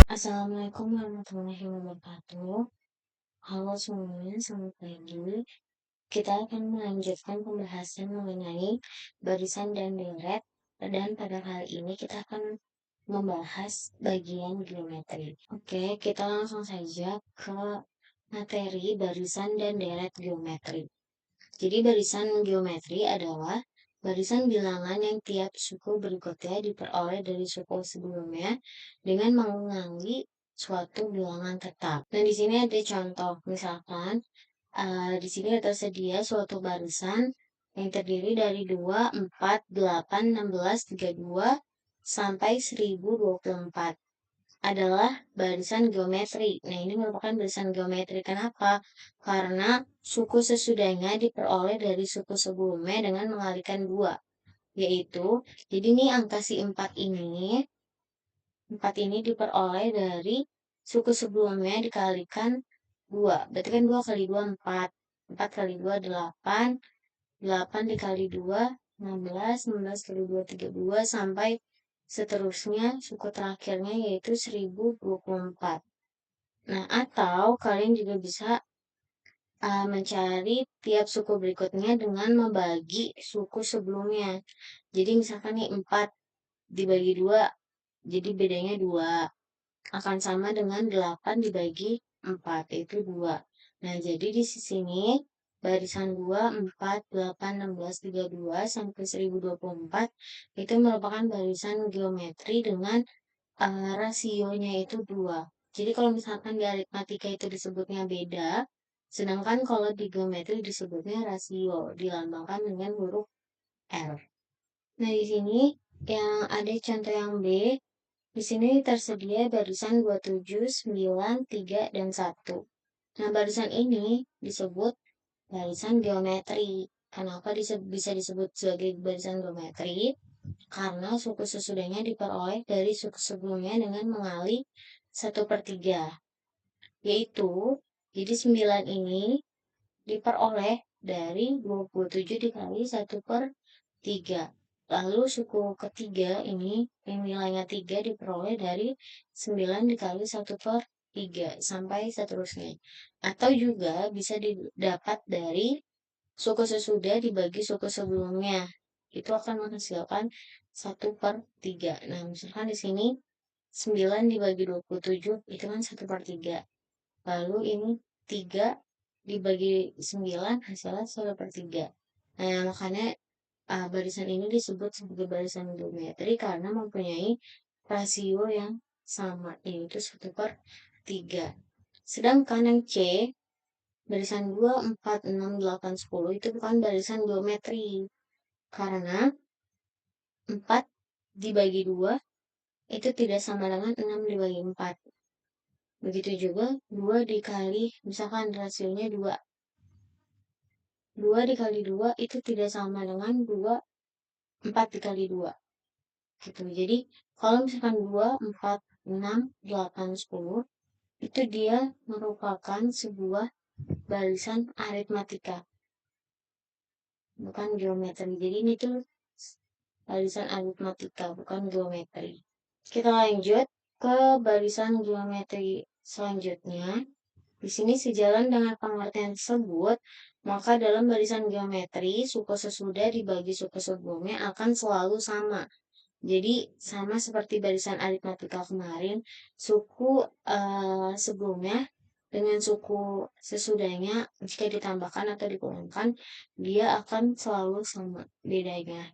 Assalamualaikum warahmatullahi wabarakatuh. Halo semuanya, selamat pagi. Kita akan melanjutkan pembahasan mengenai barisan dan deret, dan pada kali ini kita akan membahas bagian geometri. Oke, kita langsung saja ke materi barisan dan deret geometri. Jadi barisan geometri adalah barisan bilangan yang tiap suku berikutnya diperoleh dari suku sebelumnya dengan mengulangi suatu bilangan tetap. Nah, di sini ada contoh, misalkan di sini tersedia suatu barisan yang terdiri dari 2, 4, 8, 16, 32, sampai 1024 adalah barisan geometri. Nah, ini merupakan barisan geometri. Kenapa? Karena suku sesudahnya diperoleh dari suku sebelumnya dengan mengalihkan 2. Yaitu, jadi ini angka si 4 ini diperoleh dari suku sebelumnya dikalikan 2. Berarti kan 2 kali 2, 4. 4 kali 2, 8. 8 dikali 2, 16. 16 kali 2, 32. Sampai seterusnya suku terakhirnya yaitu 1024. Nah, atau kalian juga bisa mencari tiap suku berikutnya dengan membagi suku sebelumnya. Jadi misalkan nih 4 dibagi 2, jadi bedanya 2. Akan sama dengan 8 dibagi 4, itu 2. Nah, jadi di sini barisan 2, 4, 8, 16, 32, sampai 1024 itu merupakan barisan geometri dengan rasionya itu 2. Jadi kalau misalkan di aritmatika itu disebutnya beda, sedangkan kalau di geometri disebutnya rasio, dilambangkan dengan huruf R. Nah, di sini yang ada contoh yang B, di sini tersedia barisan 27, 9, 3, dan 1. Nah, barisan ini disebut barisan geometri. Kenapa bisa disebut sebagai barisan geometri? Karena suku sesudahnya diperoleh dari suku sebelumnya dengan mengalih 1/3. Yaitu, jadi 9 ini diperoleh dari 27 dikali 1/3. Lalu suku ketiga ini yang nilainya 3 diperoleh dari 9 dikali 1/3 sampai seterusnya. Atau juga bisa didapat dari suku sesudah dibagi suku sebelumnya. Itu akan menghasilkan 1/3. Nah, misalkan di sini 9 dibagi 27 itu kan 1/3. Lalu ini 3 dibagi 9 hasilnya 1/3. Nah, makanya barisan ini disebut sebagai barisan geometri karena mempunyai rasio yang sama, yaitu 1/3. Sedangkan yang C, barisan 2, 4, 6, 8, 10 itu bukan barisan geometri. Karena 4 dibagi 2 itu tidak sama dengan 6 dibagi 4. Begitu juga 2 dikali, misalkan rasionya 2. 2 dikali 2 itu tidak sama dengan 4 dikali 2. Gitu. Jadi, kalau misalkan 2, 4, 6, 8, 10, itu dia merupakan sebuah barisan aritmatika. Bukan geometri. Jadi ini tuh barisan aritmatika, bukan geometri. Kita lanjut ke barisan geometri selanjutnya. Di sini sejalan dengan pengertian tersebut, maka dalam barisan geometri, suku sesudah dibagi suku sebelumnya akan selalu sama. Jadi sama seperti barisan aritmatika kemarin, suku sebelumnya dengan suku sesudahnya jika ditambahkan atau dikurangkan, dia akan selalu sama bedanya.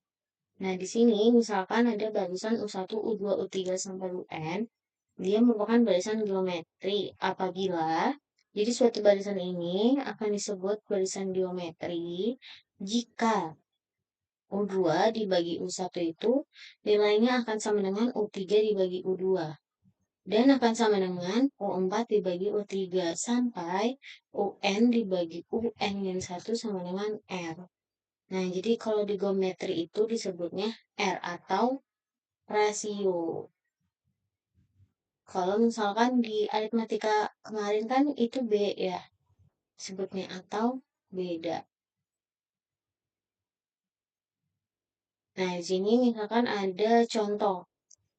Nah, di sini misalkan ada barisan U1, U2, U3, sampai UN, dia merupakan barisan geometri apabila jadi suatu barisan ini akan disebut barisan geometri jika U2 dibagi U1 itu nilainya akan sama dengan U3 dibagi U2 dan akan sama dengan U4 dibagi U3 sampai UN dibagi UN-1 sama dengan R. Nah, jadi kalau di geometri itu disebutnya R atau rasio. Kalau misalkan di aritmatika kemarin kan itu B ya, sebutnya atau beda. Nah, di sini misalkan ada contoh.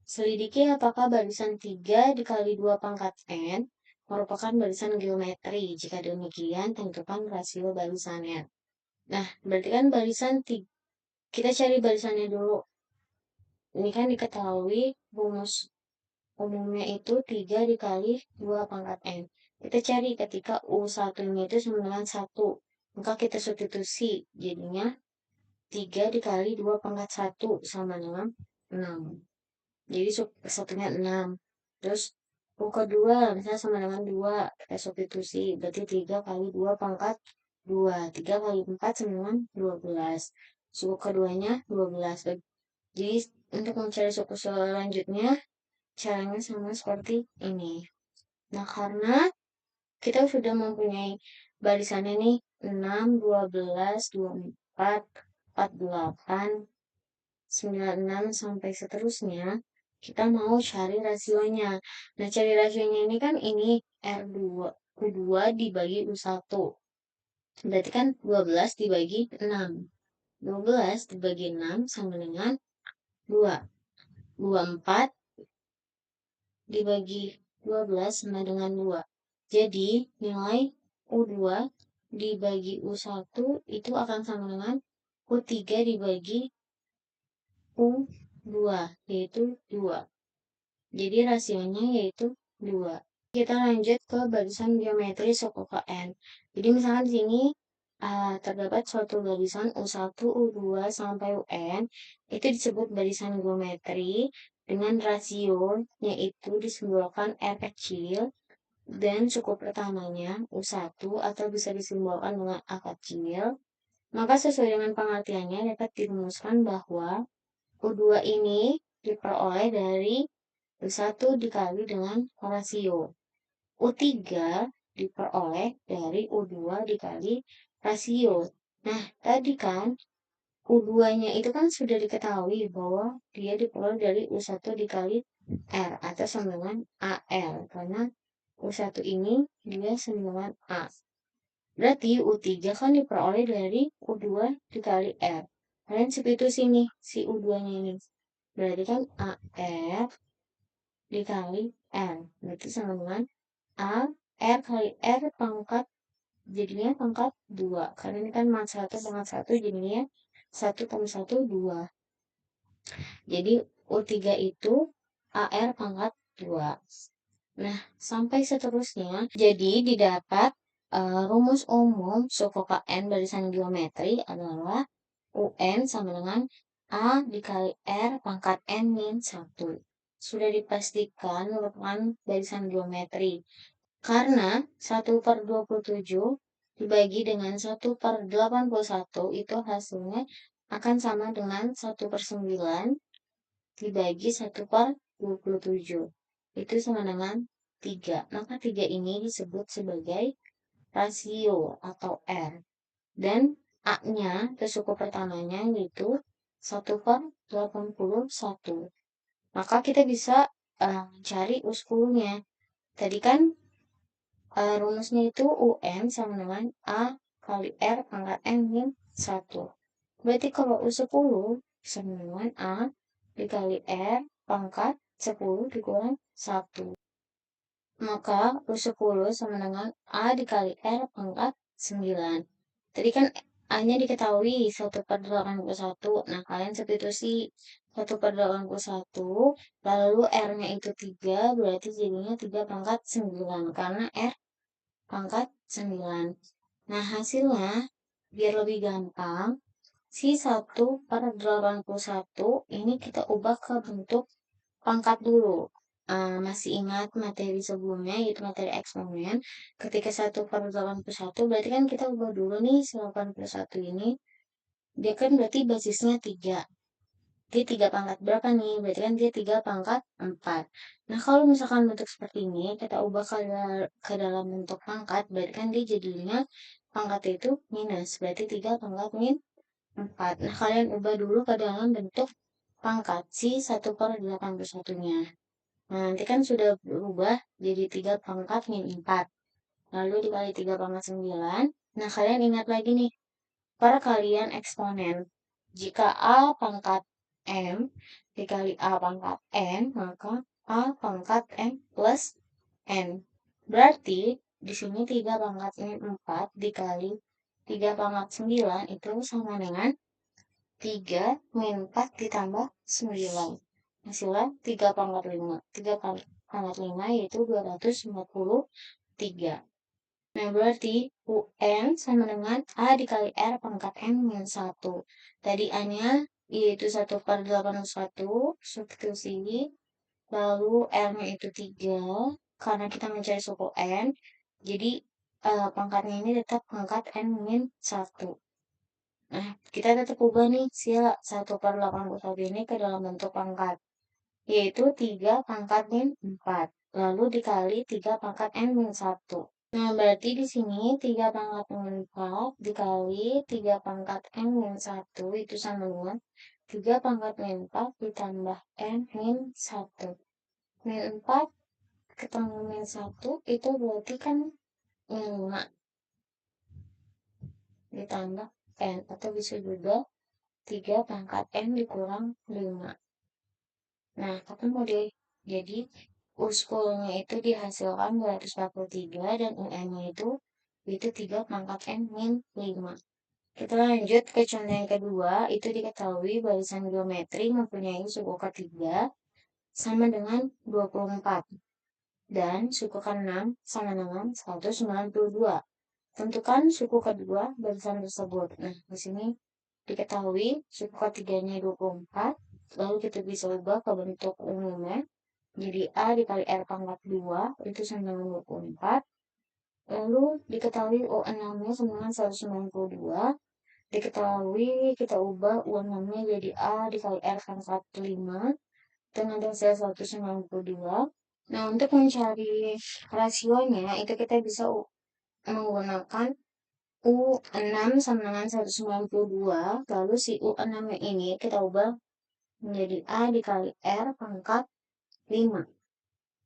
Selidiki apakah barisan 3 dikali 2 pangkat N merupakan barisan geometri. Jika demikian, tentukan rasio barisannya. Nah, berarti kan barisan 3. Kita cari barisannya dulu. Ini kan diketahui rumus umumnya itu 3 dikali 2 pangkat N. Kita cari ketika U1 ini itu sama dengan 1. Maka kita substitusi. Jadinya 3 dikali 2 pangkat 1 sama dengan 6. Jadi satunya 6. Terus U kedua misalnya sama dengan 2. Kita substitusi. Berarti 3 kali 2 pangkat 2. 3 kali 4 sama dengan 12. Suku keduanya 12. Jadi untuk mencari suku selanjutnya caranya sama seperti ini. Nah, karena kita sudah mempunyai barisannya nih 6, 12, 24, 48, 96 sampai seterusnya, kita mau cari rasionya. Nah, cari rasionya ini kan ini R2, U2 dibagi U1. Berarti kan 12 dibagi 6. 12 dibagi 6 sama dengan 2. 24 dibagi 12 sama dengan 2. Jadi, nilai U2 dibagi U1 itu akan sama dengan U3 dibagi U2, yaitu 2. Jadi, rasionya yaitu 2. Kita lanjut ke barisan geometri suku N. Jadi, misalkan di sini terdapat suatu barisan U1, U2, sampai UN. Itu disebut barisan geometri dengan rasio yaitu disimbolkan R kecil dan suku pertamanya U1 atau bisa disimbolkan dengan A kecil. Maka sesuai dengan pengertiannya dapat dirumuskan bahwa U2 ini diperoleh dari U1 dikali dengan rasio. U3 diperoleh dari U2 dikali rasio. Nah, tadi kan U2-nya itu kan sudah diketahui bahwa dia diperoleh dari U1 dikali R atau sama dengan AR. Karena U1 ini dia sama dengan A. Berarti U3 kan diperoleh dari U2 dikali R. Kalian substitusi nih si U2-nya ini. Berarti kan AR dikali R. Berarti sama dengan A, R kali R pangkat, jadinya pangkat 2. Karena ini kan mat 1 pangkat 1, jadinya 1 tambah 1, 2. Jadi U3 itu AR pangkat 2. Nah, sampai seterusnya, jadi didapat rumus umum suku KN barisan geometri adalah UN sama dengan A dikali R pangkat N min 1. Sudah dipastikan merupakan barisan geometri. Karena 1 per 27 dibagi dengan 1 per 81 itu hasilnya akan sama dengan 1 per 9 dibagi 1 per 27. Itu sama dengan 3. Maka 3 ini disebut sebagai rasio atau R. Dan A-nya, atau suku pertamanya, yaitu 1 per 81. Maka kita bisa cari U10-nya. Tadi kan rumusnya itu UN sama dengan A kali R pangkat N min 1. Berarti kalau U10 sama dengan A dikali R pangkat 10 dikurang 1. Maka U10 sama dengan A dikali R pangkat 9. Tadi kan A-nya diketahui 1 per 81. Nah, kalian substitusi 1 per 81. Lalu R-nya itu 3, berarti jadinya 3 pangkat 9. Karena R pangkat 9. Nah, hasilnya, biar lebih gampang, si 1 per 81 ini kita ubah ke bentuk pangkat dulu. Masih ingat materi sebelumnya, yaitu materi eksponen. Ketika 1 per 81, berarti kan kita ubah dulu nih, si 81 ini. Dia kan berarti basisnya 3. Dia 3 pangkat berapa nih? Berarti kan dia 3 pangkat 4. Nah, kalau misalkan bentuk seperti ini, kita ubah ke dalam bentuk pangkat, berarti kan dia jadinya pangkat itu minus. Berarti 3 pangkat min 4. Nah, kalian ubah dulu ke dalam bentuk pangkat si 1 per 81-nya. Nah, nanti kan sudah berubah jadi 3 pangkat min 4. Lalu dikali 3 pangkat 9. Nah, kalian ingat lagi nih, perkalian eksponen. Jika A pangkat M dikali A pangkat N, maka A pangkat N plus N. Berarti di sini 3 pangkat N 4 dikali 3 pangkat 9 itu sama dengan 3 min 4 ditambah 9. Hasilnya 3 pangkat 5. 3 pangkat 5 yaitu 253. Nah, berarti UN sama dengan A dikali R pangkat N min 1. Tadi A-nya yaitu 1/81, substitusi. Lalu R-nya itu 3, karena kita mencari suku N. Jadi, pangkatnya ini tetap pangkat N min 1. Nah, kita tetap ubah nih si 1/81 ini ke dalam bentuk pangkat, yaitu 3 pangkat min 4. Lalu dikali 3 pangkat N min 1. Nah, berarti di sini 3 pangkat min 4 dikali 3 pangkat N min 1 itu sama dengan 3 pangkat min 4 ditambah N min 1. Min 4 ketemu min 1 itu berarti kan min 5 ditambah N, atau bisa juga 3 pangkat N dikurang 5. Nah, ketemu deh. Jadi, uskulnya itu dihasilkan 243 dan UN-nya itu 3 pangkat N min 5. Kita lanjut ke contoh yang kedua. Itu diketahui barisan geometri mempunyai suku ketiga sama dengan 24. Dan suku ke-6 sama dengan 192. Tentukan suku kedua barisan tersebut. Nah, di sini diketahui suku ketiganya 24, lalu kita bisa ubah ke bentuk umumnya. Jadi A dikali R pangkat 2 itu sama dengan 24. Lalu diketahui U6-nya sama dengan 192. Diketahui kita ubah U6-nya jadi A dikali R pangkat 5 dengan hasil 192. Nah, untuk mencari rasionya itu kita bisa menggunakan U6 sama dengan 192, lalu si U6 ini kita ubah menjadi A dikali R pangkat 5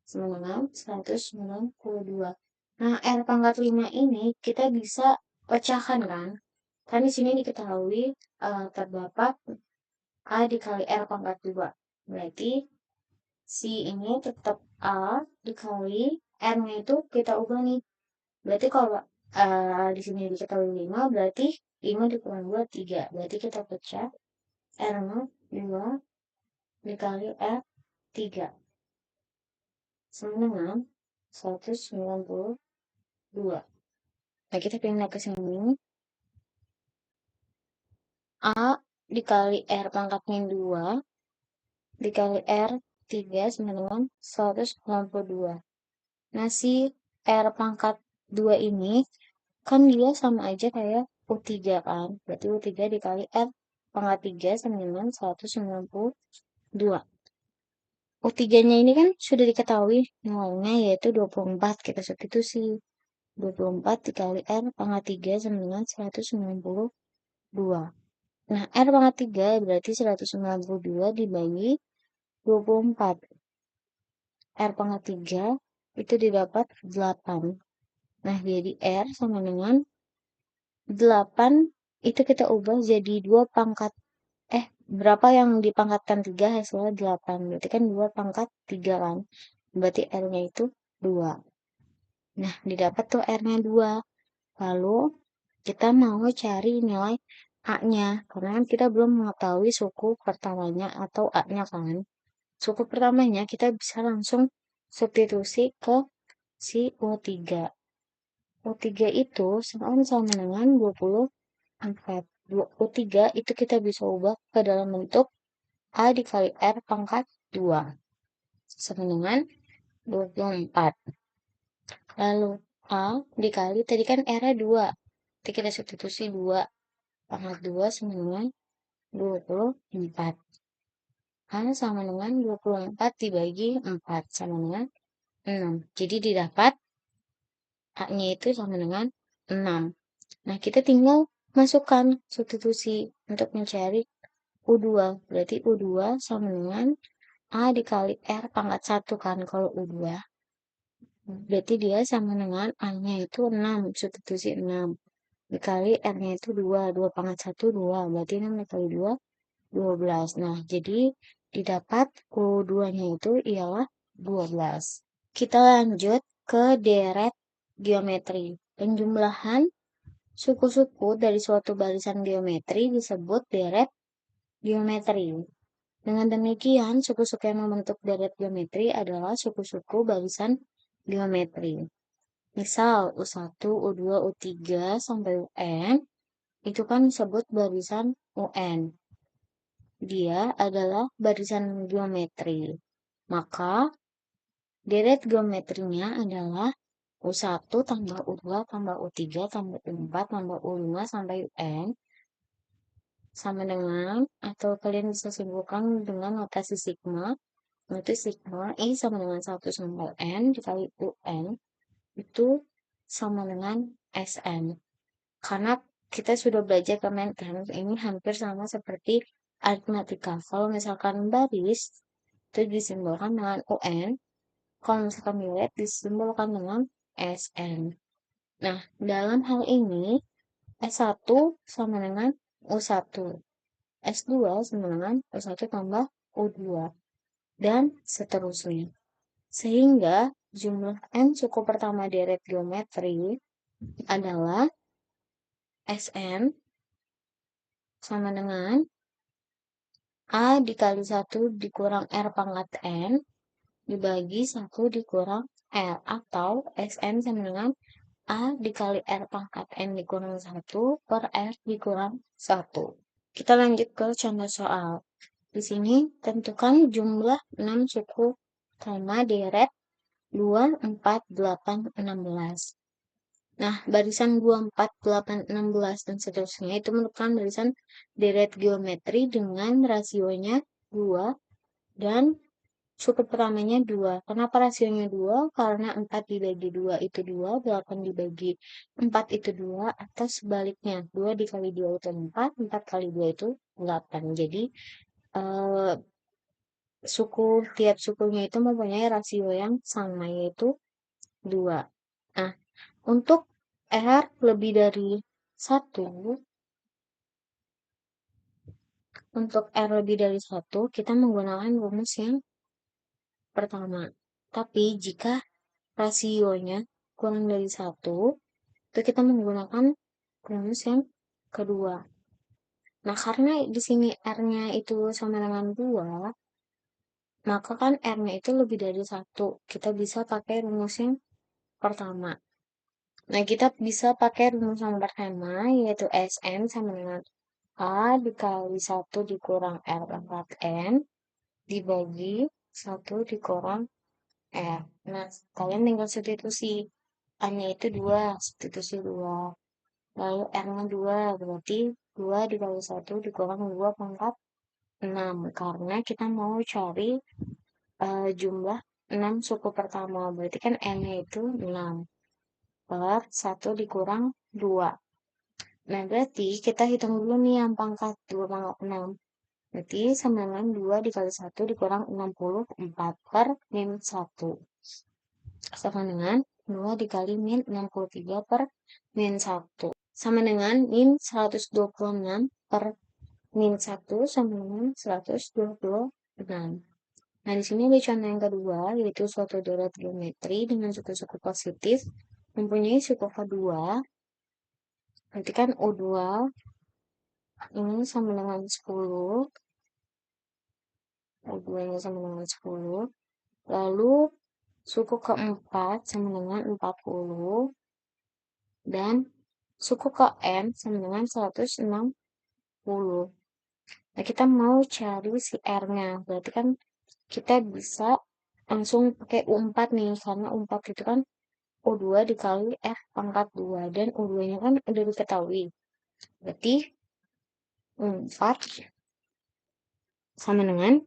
sama dengan 192. Nah, R pangkat 5 ini kita bisa pecahkan kan? Kan di sini diketahui terdapat A dikali R pangkat 2. Berarti si ini tetap A dikali R-nya itu kita ubah nih. Berarti kalau di sini diketahui 5, berarti 5 dikurang 2, 3. Berarti kita pecah R-nya 2 dikali R 3. Sama dengan 192. Nah, kita pindah ke sini. A dikali R pangkat min 2 dikali R 3 sama dengan 192. Nah, si R pangkat 2 ini kan dia sama aja kayak U3 kan. Berarti U3 dikali R pangkat 3 sama dengan 192. U3-nya ini kan sudah diketahui nilainya yaitu 24. Kita substitusi. 24 dikali R pangkat 3 sama dengan 192. Nah, R pangkat 3 berarti 192 dibagi 24. R pangkat 3 itu didapat 8. Nah, jadi R sama dengan 8 itu kita ubah jadi 2 pangkat. Berapa yang dipangkatkan 3 hasilnya 8. Berarti kan 2 pangkat 3 kan. Berarti R-nya itu 2. Nah, didapat tuh R-nya 2. Lalu kita mau cari nilai A-nya. Karena kan kita belum mengetahui suku pertamanya atau A-nya kan. Suku pertamanya kita bisa langsung substitusi ke si U3. U3 itu sama dengan 24. U3 itu kita bisa ubah ke dalam bentuk A dikali R pangkat 2. Sama dengan 24. Lalu A dikali, tadi kan R-nya 2. Jadi kita substitusi 2. Pangkat 2 sama dengan 24. A sama dengan 24 dibagi 4 sama dengan 6. Jadi didapat A-nya itu sama dengan 6. Nah, kita tinggal masukkan substitusi untuk mencari U2. Berarti U2 sama dengan A dikali R pangkat 1 kan kalau U2. Berarti dia sama dengan A-nya itu 6. Substitusi 6. Dikali R-nya itu 2. 2 pangkat 1, 2. Berarti 6 dikali 2, 12. Nah, jadi didapat U2-nya itu ialah 12. Kita lanjut ke deret geometri. Penjumlahan suku-suku dari suatu barisan geometri disebut deret geometri. Dengan demikian, suku-suku yang membentuk deret geometri adalah suku-suku barisan geometri. Misal U1, U2, U3 sampai UN itu kan disebut barisan UN. Dia adalah barisan geometri. Maka deret geometrinya adalah U1 tambah U2 tambah U3 tambah U4 tambah U5 sampai UN sama dengan, atau kalian bisa simpulkan dengan notasi sigma, yaitu sigma I sama dengan 1 sampai N dikali UN itu sama dengan SN. Karena kita sudah belajar ke maintenance, ini hampir sama seperti aritmatika. Kalau misalkan baris, itu disimbolkan dengan UN. Kalau misalkan deret, disimbolkan dengan SN. Nah, dalam hal ini, S1 sama dengan U1. S2 sama dengan U1 tambah U2. Dan seterusnya. Sehingga jumlah N suku pertama deret geometri adalah Sn sama dengan A dikali 1 dikurang R pangkat N dibagi 1 dikurang R, atau Sn sama dengan A dikali R pangkat N dikurang 1 per R dikurang 1. Kita lanjut ke contoh soal. Di sini tentukan jumlah 6 suku koma deret 2, 4, 8, 16. Nah, barisan 2, 4, 8, 16, dan seterusnya itu merupakan barisan deret geometri dengan rasionya 2 dan suku pertamanya 2. Kenapa rasionya 2? Karena 4 dibagi 2 itu 2, 8 dibagi 4 itu 2, atau sebaliknya, 2 dikali 2 itu 4, 4 kali 2 itu 8. Jadi, eh, tiap sukunya itu mempunyai rasio yang sama, yaitu 2. Nah, untuk R lebih dari 1, untuk R lebih dari 1, kita menggunakan rumus yang pertama. Tapi jika rasionya kurang dari 1, itu kita menggunakan rumus yang kedua. Nah, karena di sini R-nya itu sama dengan 2, maka kan R-nya itu lebih dari 1. Kita bisa pakai rumus yang pertama. Nah, kita bisa pakai rumus yang pertama, yaitu Sn sama dengan A dikali 1 dikurang R pangkat N dibagi 1 dikurang R. Nah, kalian tinggal substitusi. A-nya itu 2, substitusi 2. Lalu R-nya 2, berarti 2 dikali 1 dikurang 2 pangkat 6. Karena kita mau cari jumlah 6 suku pertama. Berarti kan N-nya itu 6. Per 1 dikurang 2. Nah, berarti kita hitung dulu nih yang pangkat 2 pangkat 6. Berarti sama dengan 2 dikali 1 dikurang 64 per min 1. Sama dengan 2 dikali min 63 per min 1. Sama dengan min 126 per min 1 sama dengan 126. Nah, di sini ada contoh yang kedua, yaitu suatu deret geometri dengan suku-suku positif mempunyai suku kedua. Berarti kan U2 ini sama dengan 10. U2-nya sama dengan 10. Lalu suku keempat sama dengan 40. Dan suku ke N sama dengan 160. Nah, kita mau cari si R-nya. Berarti kan kita bisa langsung pakai U4 nih. Karena U4 itu kan U2 dikali R pangkat 2. Dan U2-nya kan udah diketahui. Berarti U4 sama dengan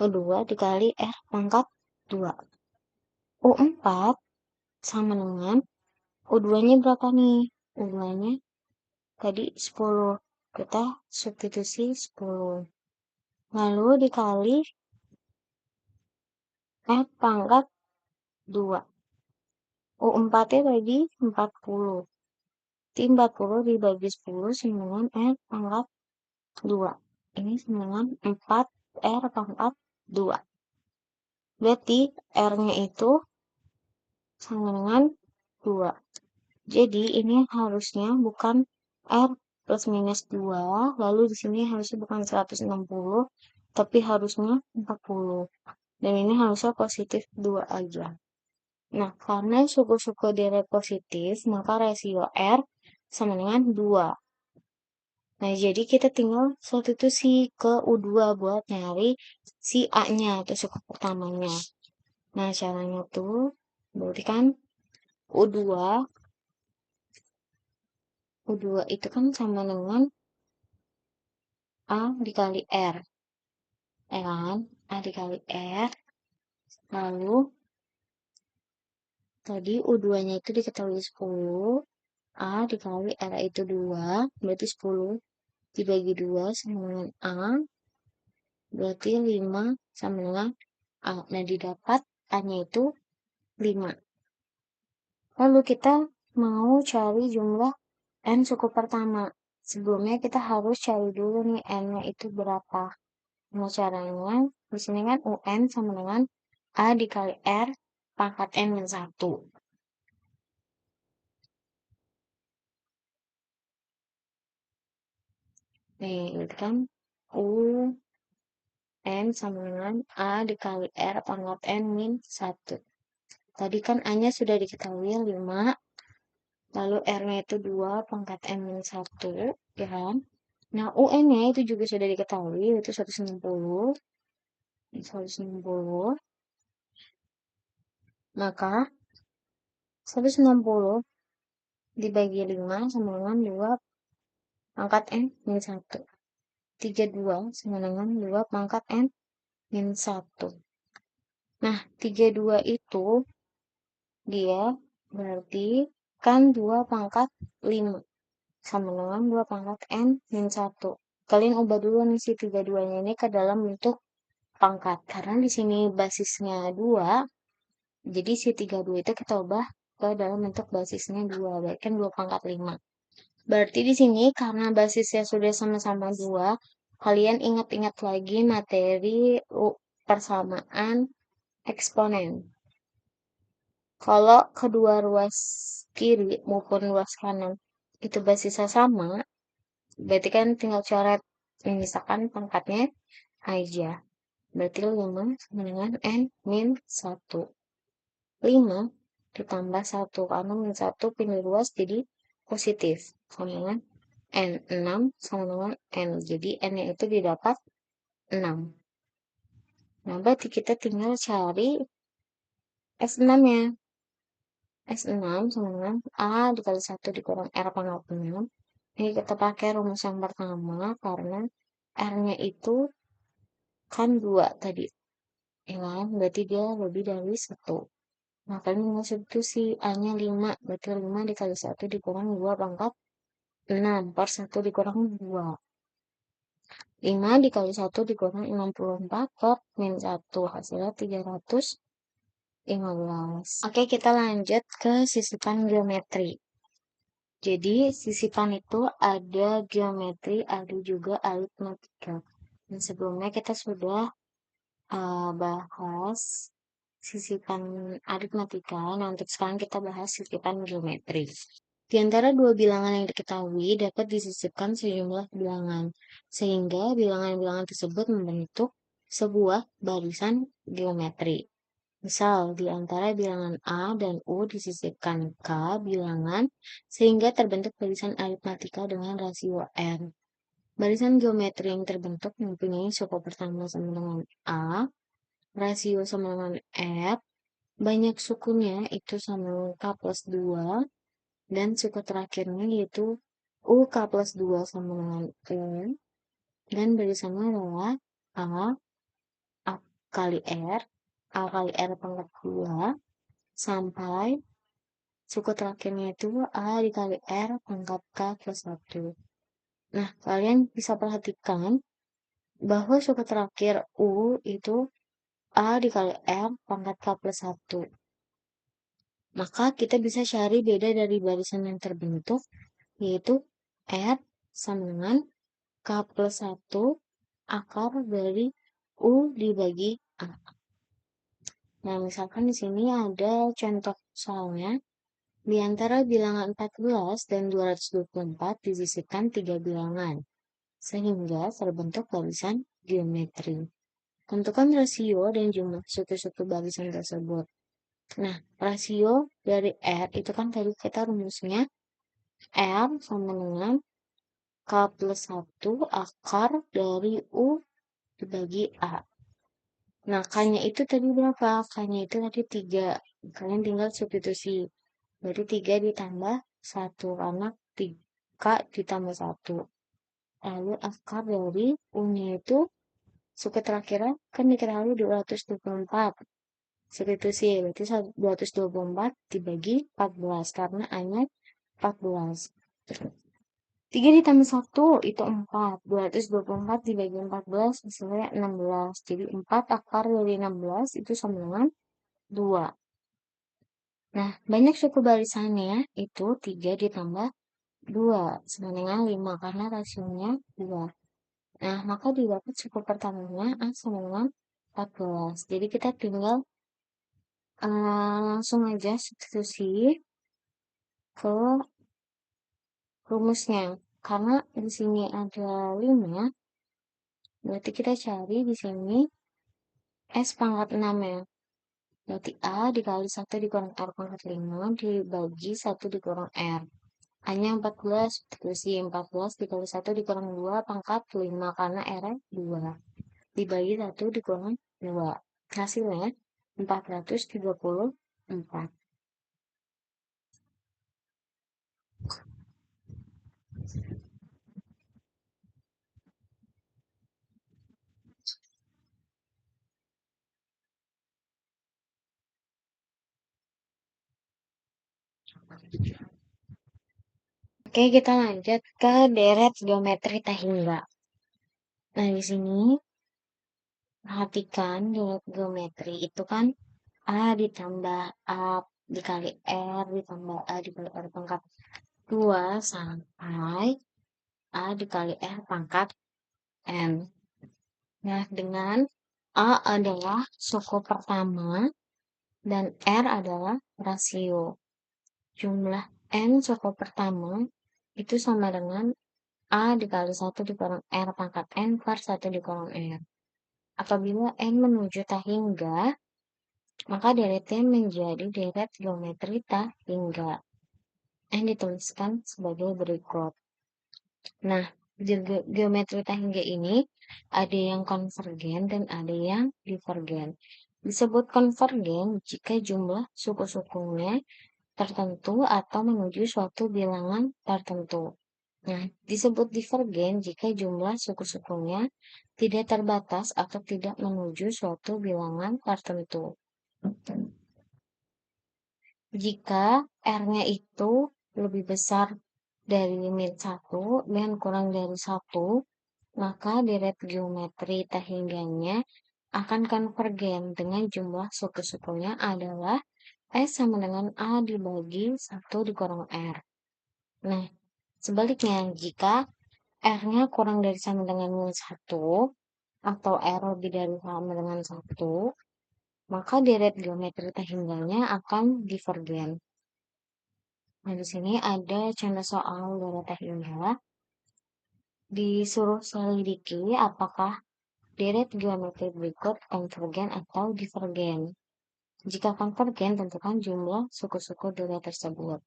U2 dikali R pangkat 2. U4 sama dengan U2-nya berapa nih? U2-nya tadi 10. Kita substitusi 10. Lalu dikali R pangkat 2. U4-nya tadi 40. Jadi 40 dibagi 10 sama dengan R pangkat 2. ini sama dengan 4 R pangkat 2. Berarti R-nya itu sama dengan 2. Jadi ini harusnya bukan R plus minus 2, lalu di sini harusnya bukan 160, tapi harusnya 40. Dan ini harusnya positif 2 aja. Nah, karena suku-suku direct positif, maka rasio R sama dengan 2. Nah, jadi kita tinggal substitusi ke U2 buat nyari si A-nya atau suku pertamanya. Nah, caranya tuh berarti kan U2 U2 itu kan sama dengan A dikali R, ya kan? A dikali R, lalu tadi U2-nya itu diketahui 10, A dikali R itu 2, berarti 10 dibagi 2 sama dengan A, berarti 5 sama dengan A. Nah, didapat A-nya itu 5. Lalu kita mau cari jumlah N suku pertama. Sebelumnya kita harus cari dulu nih N-nya itu berapa. Nah, caranya di sini kan UN sama dengan A dikali R pangkat N min 1. Nih, itu kan UN sama dengan A dikali R pangkat N min 1. Tadi kan A-nya sudah diketahui 5, lalu R-nya itu 2 pangkat N min 1, ya kan? Nah, UN-nya itu juga sudah diketahui, yaitu 160. 160. Maka 160 dibagi 5 sama dengan 2 pangkat N min 1. 32 sama dengan 2 pangkat N min 1. Nah, 32 itu dia berarti kan 2 pangkat 5 sama dengan 2 pangkat N min 1. Kalian ubah dulu nih si 32-nya ini ke dalam bentuk pangkat. Karena di sini basisnya 2, jadi si 32 itu kita ubah ke dalam bentuk basisnya 2. Berarti kan 2 pangkat 5. Berarti di sini karena basisnya sudah sama-sama 2, kalian ingat-ingat lagi materi persamaan eksponen. Kalau kedua ruas kiri maupun ruas kanan itu basisnya sama, berarti kan tinggal coret misalkan pangkatnya aja. Berarti 5 sama dengan N min 1. 5 ditambah 1, karena min 1 pindah ruas jadi positif. Sama dengan N. 6 sama dengan N. Jadi N-nya itu didapat 6. Nah, berarti kita tinggal cari S6-nya. S6 sama dengan A dikali 1 dikurang R pangkat 6. Ini kita pakai rumus yang pertama karena R-nya itu kan 2 tadi. Ya kan? Berarti dia lebih dari 1. Makanya tinggal substitusi A-nya 5. Berarti 5 dikali 1 dikurang 2 pangkat 6 per 1 dikurang 2. 5 dikali 1 dikurang 64 per min 1. Hasilnya 315. Oke, kita lanjut ke sisipan geometri. Jadi, sisipan itu ada geometri, ada juga aritmatika. Dan sebelumnya kita sudah bahas sisipan aritmatika. Nah, untuk sekarang kita bahas sisipan geometri. Di antara dua bilangan yang diketahui dapat disisipkan sejumlah bilangan, sehingga bilangan-bilangan tersebut membentuk sebuah barisan geometri. Misal, di antara bilangan A dan U disisipkan K bilangan, sehingga terbentuk barisan aritmatika dengan rasio R. Barisan geometri yang terbentuk mempunyai suku pertama sama dengan A, rasio sama dengan R, banyak sukunya itu sama dengan K plus 2, dan suku terakhirnya yaitu UK plus 2 sama dengan U, dan barisannya adalah A kali R, A kali R pangkat 2, sampai suku terakhirnya itu A dikali R pangkat K plus 1. Nah, kalian bisa perhatikan bahwa suku terakhir U itu A dikali R pangkat K plus 1. Maka kita bisa cari beda dari barisan yang terbentuk, yaitu R sama dengan K plus 1 akar dari U dibagi A. Nah, misalkan di sini ada contoh soalnya. Di antara bilangan 14 dan 224 disisipkan 3 bilangan, sehingga terbentuk barisan geometri. Tentukan rasio dan jumlah suku-suku barisan tersebut. Nah, rasio dari R itu kan tadi kita rumusnya R sama dengan K plus 1 akar dari U dibagi A. Nah, K-nya itu tadi berapa? K-nya itu tadi 3. Kalian tinggal substitusi. Berarti 3 ditambah 1 karena 3 ditambah 1. Lalu akar dari U-nya itu suku terakhirnya kan diketahui 224. Substitusi berarti 224 dibagi 14 karena A-nya 14. 3 ditambah 1 itu 4. 224 dibagi 14 hasilnya 16. Jadi 4 akar dari 16 itu sama dengan 2. Nah, banyak suku barisannya itu 3 ditambah 2 sama dengan 5 karena rasionya 2. Nah, maka didapat suku pertamanya A sama dengan 14. Jadi kita tinggal langsung aja substitusi ke rumusnya. Karena di sini ada 5, berarti kita cari di sini S pangkat 6 ya. Berarti A dikali 1 dikurang R pangkat 5 dibagi 1 dikurang R. A-nya 14, substitusi 14 dikali 1 dikurang 2 pangkat 5 karena R-nya 2. Dibagi 1 dikurang 2. Hasilnya 434. Oke, kita lanjut ke deret geometri tak hingga. Nah, di sini perhatikan deret geometri itu kan A ditambah A dikali R ditambah A dikali R pangkat 2 sampai A dikali R pangkat N. Nah, dengan A adalah suku pertama dan R adalah rasio. Jumlah N suku pertama itu sama dengan A dikali 1 dikurang R pangkat N per 1 dikurang R. Apabila N menuju tak hingga, maka deretnya menjadi deret geometri tak hingga. N dituliskan sebagai berikut. Nah, geometri tak hingga ini ada yang konvergen dan ada yang divergen. Disebut konvergen jika jumlah suku-sukunya tertentu atau menuju suatu bilangan tertentu. Nah, disebut divergen jika jumlah suku-sukunya tidak terbatas atau tidak menuju suatu bilangan tertentu. Jika R-nya itu lebih besar dari min 1 dan kurang dari 1, maka deret geometri tak hingganya akan konvergen dengan jumlah suku-sukunya adalah S sama dengan A dibagi 1 dikurang R. Nah, sebaliknya, jika R-nya kurang dari sama dengan min 1 atau R lebih dari sama dengan 1, maka deret geometri tak hingganya akan divergen. Nah, di sini ada contoh soal deret tak hingga. Disuruh selidiki apakah deret geometri berikut konvergen atau divergen. Jika konvergen, tentukan jumlah suku-suku deret tersebut.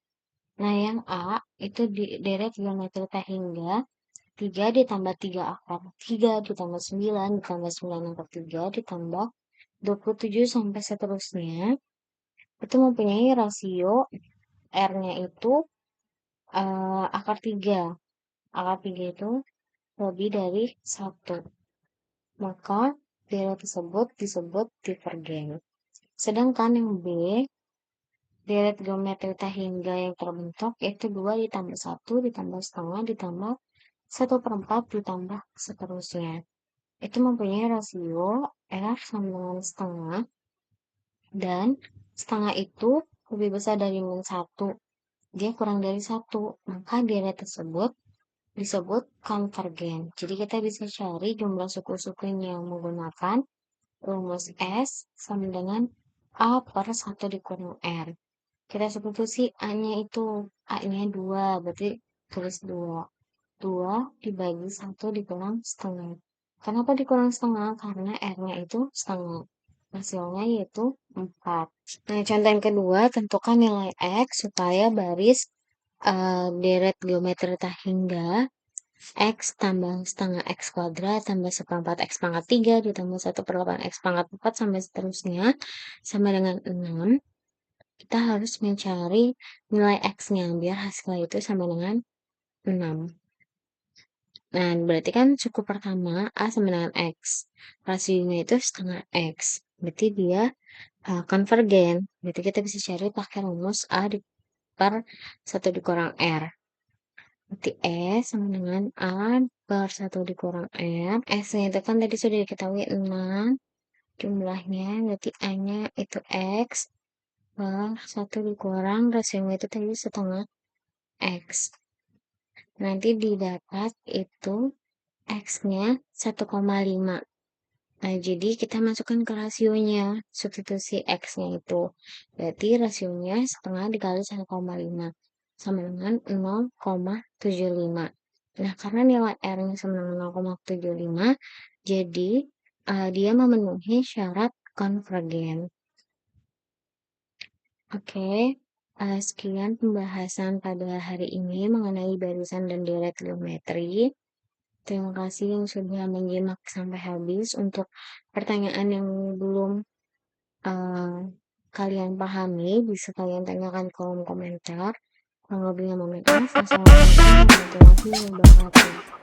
Nah, yang A itu deret geometri tak hingga 3 ditambah 3 akar 3 ditambah 9 ditambah 9 akar 3 ditambah 27 sampai seterusnya. Itu mempunyai rasio R-nya itu akar 3. Akar 3 itu lebih dari 1. Maka deret tersebut disebut divergen. Sedangkan yang B, deret geometri tak hingga yang terbentuk yaitu 2 ditambah 1 ditambah setengah ditambah 1/4 ditambah seterusnya. Itu mempunyai rasio R sama dengan setengah dan setengah itu lebih besar dari min 1. Dia kurang dari 1. Maka deret tersebut disebut konvergen. Jadi kita bisa cari jumlah suku-sukunya menggunakan rumus S sama dengan A per 1 dikurang R. Kita substitusi A-nya itu, A-nya 2, berarti tulis 2. 2 dibagi 1 dikurang setengah. Kenapa dikurang setengah? Karena R-nya itu setengah. Hasilnya yaitu 4. Nah, contoh yang kedua, tentukan nilai X supaya baris deret geometri tak hingga X tambah setengah X kuadrat tambah seperempat X pangkat 3 ditambah 1/8 X pangkat 4 sampai seterusnya sama dengan 6. Kita harus mencari nilai X-nya biar hasilnya itu sama dengan 6. Nah, berarti kan suku pertama A sama dengan X. Rasionya itu setengah X. Berarti dia konvergen. Berarti kita bisa cari pakai rumus A per 1 dikurang R. Berarti S sama dengan A per 1 dikurang R. S-nya itu kan tadi sudah diketahui 6. Jumlahnya berarti A-nya itu X per 1 dikurang rasionya itu tadi setengah X. Nanti didapat itu X-nya 1,5. Nah, jadi kita masukkan ke rasionya, substitusi X-nya itu. Berarti rasionya setengah dikali 1,5 sama dengan 0,75. Nah, karena nilai R-nya sama dengan 0,75, jadi dia memenuhi syarat konvergen. Oke, sekian pembahasan pada hari ini mengenai barisan dan deret geometri. Terima kasih yang sudah menyimak sampai habis. Untuk pertanyaan yang belum kalian pahami, bisa kalian tanyakan di kolom komentar. Kurang lebihnya mohon maaf. Wassalamualaikum warahmatullahi wabarakatuh.